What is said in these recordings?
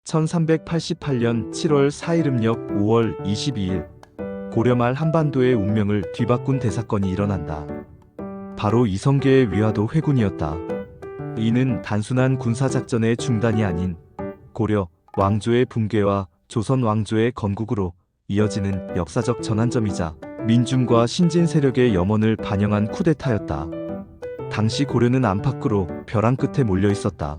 1388년 7월 4일 음력 5월 22일 고려 말 한반도의 운명을 뒤바꾼 대사건이 일어난다. 바로 이성계의 위화도 회군이었다. 이는 단순한 군사작전의 중단이 아닌 고려 왕조의 붕괴와 조선 왕조의 건국으로 이어지는 역사적 전환점이자 민중과 신진 세력의 염원을 반영한 쿠데타였다. 당시 고려는 안팎으로 벼랑 끝에 몰려 있었다.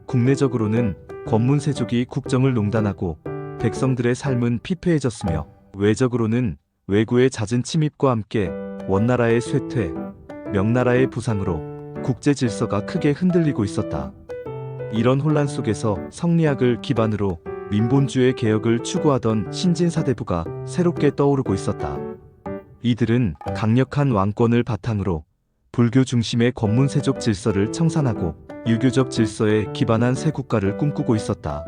국내적으로는 권문세족이 국정을 농단하고 백성들의 삶은 피폐해졌으며, 외적으로는 외구의 잦은 침입과 함께 원나라의 쇠퇴, 명나라의 부상으로 국제 질서가 크게 흔들리고 있었다. 이런 혼란 속에서 성리학을 기반으로 민본주의 개혁을 추구하던 신진사대부가 새롭게 떠오르고 있었다. 이들은 강력한 왕권을 바탕으로 불교 중심의 권문세족 질서를 청산하고 유교적 질서에 기반한 새 국가를 꿈꾸고 있었다.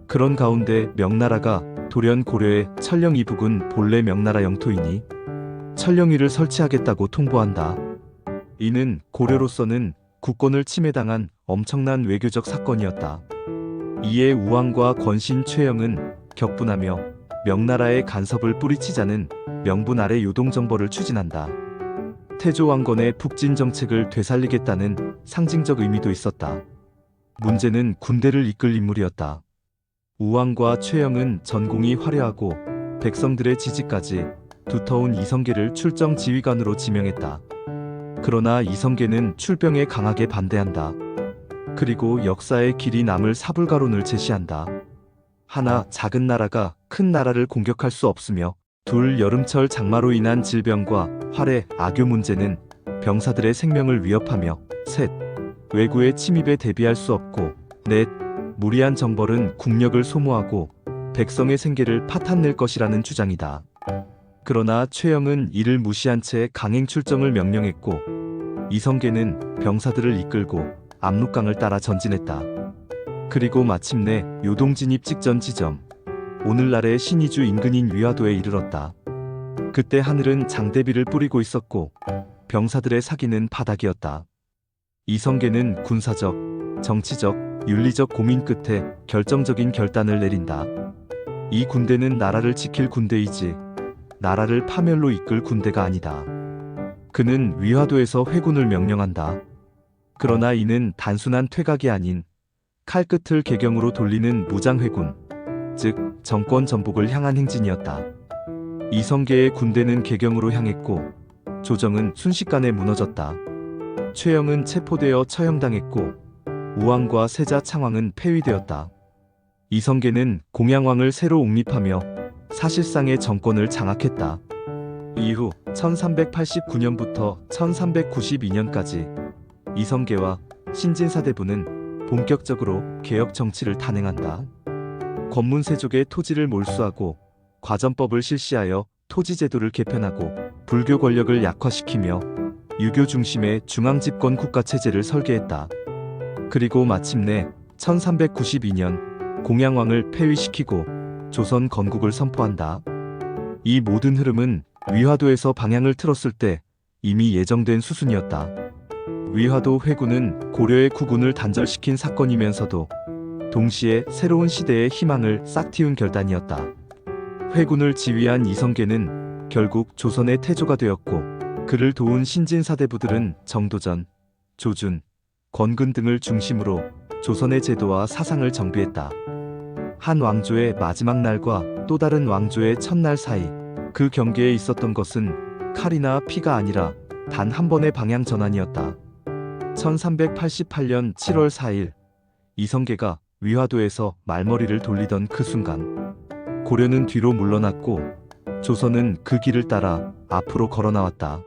그런 가운데 명나라가 돌연 고려의 천령 이북은 본래 명나라 영토이니 천령위를 설치하겠다고 통보한다. 이는 고려로서는 국권을 침해당한 엄청난 외교적 사건이었다. 이에 우왕과 권신 최영은 격분하며 명나라의 간섭을 뿌리치자는 명분 아래 요동정벌을 추진한다. 태조 왕건의 북진 정책을 되살리겠다는 상징적 의미도 있었다. 문제는 군대를 이끌 인물이었다. 우왕과 최영은 전공이 화려하고 백성들의 지지까지 두터운 이성계를 출정 지휘관으로 지명했다. 그러나 이성계는 출병에 강하게 반대한다. 그리고 역사의 길이 남을 사불가론을 제시한다. 하나, 작은 나라가 큰 나라를 공격할 수 없으며, 둘, 여름철 장마로 인한 질병과 활의 악교 문제는 병사들의 생명을 위협하며, 셋, 외구의 침입에 대비할 수 없고, 넷, 무리한 정벌은 국력을 소모하고 백성의 생계를 파탄낼 것이라는 주장이다. 그러나 최영은 이를 무시한 채 강행 출정을 명령했고, 이성계는 병사들을 이끌고 압록강을 따라 전진했다. 그리고 마침내 요동 진입 직전 지점, 오늘날의 신의주 인근인 위화도에 이르렀다. 그때 하늘은 장대비를 뿌리고 있었고 병사들의 사기는 바닥이었다. 이성계는 군사적, 정치적, 윤리적 고민 끝에 결정적인 결단을 내린다. 이 군대는 나라를 지킬 군대이지 나라를 파멸로 이끌 군대가 아니다. 그는 위화도에서 회군을 명령한다. 그러나 이는 단순한 퇴각이 아닌 칼끝을 개경으로 돌리는 무장회군, 즉 정권 전복을 향한 행진이었다. 이성계의 군대는 개경으로 향했고 조정은 순식간에 무너졌다. 최영은 체포되어 처형당했고 우왕과 세자 창왕은 폐위되었다. 이성계는 공양왕을 새로 옹립하며 사실상의 정권을 장악했다. 이후 1389년부터 1392년까지 이성계와 신진사대부는 본격적으로 개혁 정치를 단행한다. 권문세족의 토지를 몰수하고 과전법을 실시하여 토지제도를 개편하고 불교 권력을 약화시키며 유교 중심의 중앙집권 국가체제를 설계했다. 그리고 마침내 1392년 공양왕을 폐위시키고 조선 건국을 선포한다. 이 모든 흐름은 위화도에서 방향을 틀었을 때 이미 예정된 수순이었다. 위화도 회군은 고려의 국운을 단절시킨 사건이면서도 동시에 새로운 시대의 희망을 싹틔운 결단이었다. 회군을 지휘한 이성계는 결국 조선의 태조가 되었고, 그를 도운 신진사대부들은 정도전, 조준, 권근 등을 중심으로 조선의 제도와 사상을 정비했다. 한 왕조의 마지막 날과 또 다른 왕조의 첫날 사이, 그 경계에 있었던 것은 칼이나 피가 아니라 단 한 번의 방향 전환이었다. 1388년 7월 4일 이성계가 위화도에서 말머리를 돌리던 그 순간 고려는 뒤로 물러났고 조선은 그 길을 따라 앞으로 걸어 나왔다.